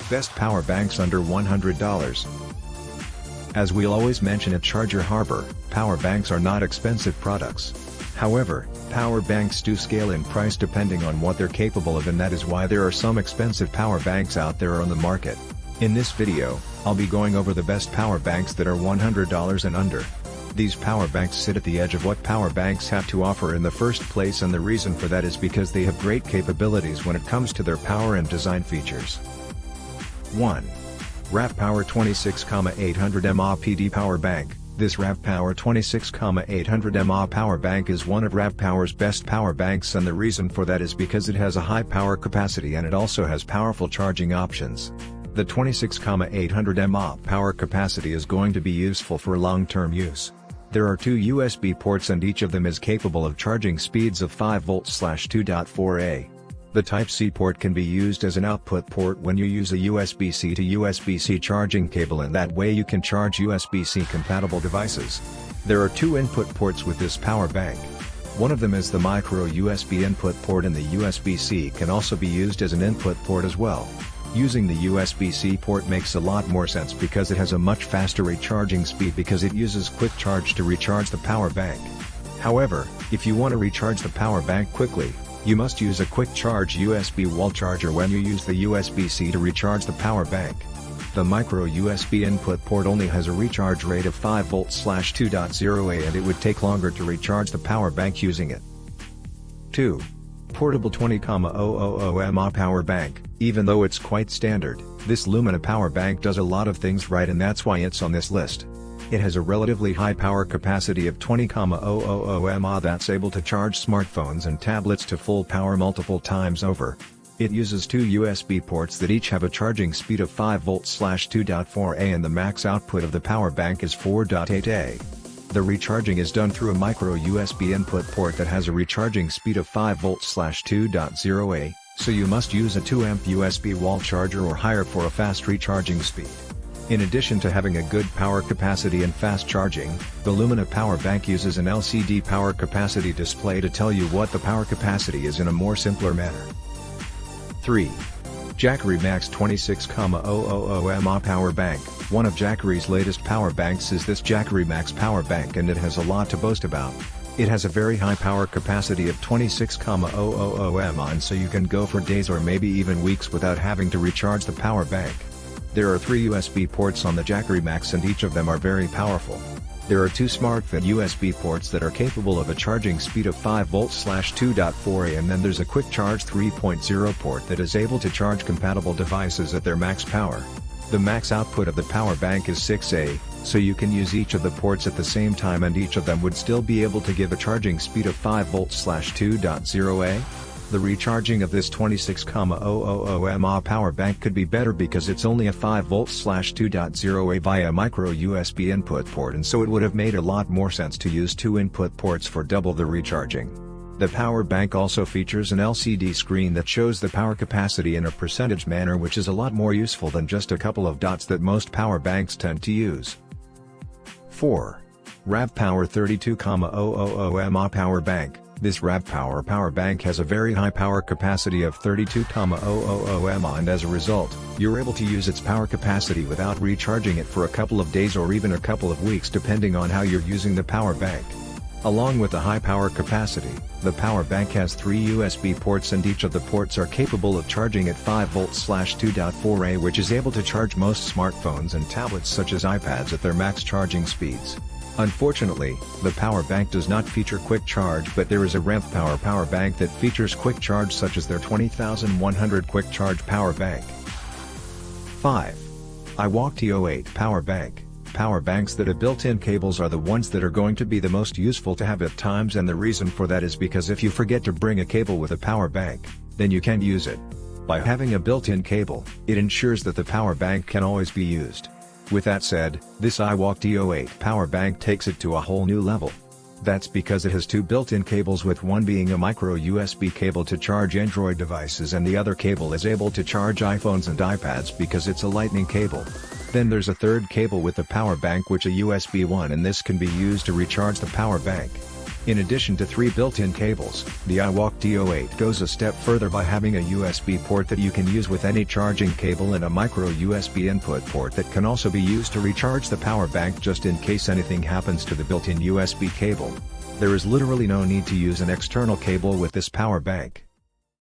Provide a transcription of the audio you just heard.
Best power banks under $100. As we'll always mention at Charger Harbor, power banks are not expensive products. However, power banks do scale in price depending on what they're capable of, and that is why there are some expensive power banks out there on the market. In this video, I'll be going over the best power banks that are $100 and under. These power banks sit at the edge of what power banks have to offer in the first place, and the reason for that is because they have great capabilities when it comes to their power and design features. 1. RAV Power 26,800 mAh PD Power Bank. This RAV Power 26,800 mAh power bank is one of RAV Power's best power banks, and the reason for that is because it has a high power capacity and it also has powerful charging options. The 26,800 mAh power capacity is going to be useful for long-term use. There are two USB ports and each of them is capable of charging speeds of 5V/2.4A. The Type-C port can be used as an output port when you use a USB-C to USB-C charging cable, and that way you can charge USB-C compatible devices. There are two input ports with this power bank. One of them is the micro USB input port, and the USB-C can also be used as an input port as well. Using the USB-C port makes a lot more sense because it has a much faster recharging speed because it uses quick charge to recharge the power bank. However, if you want to recharge the power bank quickly, you must use a quick charge USB wall charger when you use the USB-C to recharge the power bank. The micro USB input port only has a recharge rate of 5V/2.0A, and it would take longer to recharge the power bank using it. 2. Portable 20,000 mAh power bank. Even though it's quite standard, this Lumina power bank does a lot of things right, and that's why it's on this list. It has a relatively high power capacity of 20,000 mAh that's able to charge smartphones and tablets to full power multiple times over. It uses two USB ports that each have a charging speed of 5V/2.4A, and the max output of the power bank is 4.8A. The recharging is done through a micro USB input port that has a recharging speed of 5V/2.0A, so you must use a 2A USB wall charger or higher for a fast recharging speed. In addition to having a good power capacity and fast charging, the Lumina power bank uses an LCD power capacity display to tell you what the power capacity is in a more simpler manner. 3. Jackery Max 26,000 mAh power bank. One of Jackery's latest power banks is this Jackery Max power bank, and it has a lot to boast about. It has a very high power capacity of 26,000 mAh, and so you can go for days or maybe even weeks without having to recharge the power bank. There are three USB ports on the Jackery Max, and each of them are very powerful. There are two SmartFit USB ports that are capable of a charging speed of 5V/2.4A, and then there's a Quick Charge 3.0 port that is able to charge compatible devices at their max power. The max output of the power bank is 6A, so you can use each of the ports at the same time, and each of them would still be able to give a charging speed of 5V/2.0A. The recharging of this 26,000 mAh power bank could be better because it's only a 5V/2.0A via micro USB input port, and so it would have made a lot more sense to use two input ports for double the recharging. The power bank also features an LCD screen that shows the power capacity in a percentage manner, which is a lot more useful than just a couple of dots that most power banks tend to use. 4. RAV Power 32,000 mAh power bank. This RAV Power power bank has a very high power capacity of 32,000 mAh, and as a result, you're able to use its power capacity without recharging it for a couple of days or even a couple of weeks depending on how you're using the power bank. Along with the high power capacity, the power bank has three USB ports, and each of the ports are capable of charging at 5V/2.4A, which is able to charge most smartphones and tablets such as iPads at their max charging speeds. Unfortunately, the power bank does not feature quick charge, but there is a RAV Power power bank that features quick charge, such as their 20,100 quick charge power bank. 5. iWalk T08 power bank. Power banks that have built-in cables are the ones that are going to be the most useful to have at times, and the reason for that is because if you forget to bring a cable with a power bank, then you can't use it. By having a built-in cable, it ensures that the power bank can always be used. With that said, this iWalk T08 power bank takes it to a whole new level. That's because it has two built-in cables, with one being a micro USB cable to charge Android devices, and the other cable is able to charge iPhones and iPads because it's a lightning cable. Then there's a third cable with the power bank, which is a USB 1, and this can be used to recharge the power bank. In addition to 3 built-in cables, the iWalk TO8 goes a step further by having a USB port that you can use with any charging cable and a micro USB input port that can also be used to recharge the power bank just in case anything happens to the built-in USB cable. There is literally no need to use an external cable with this power bank.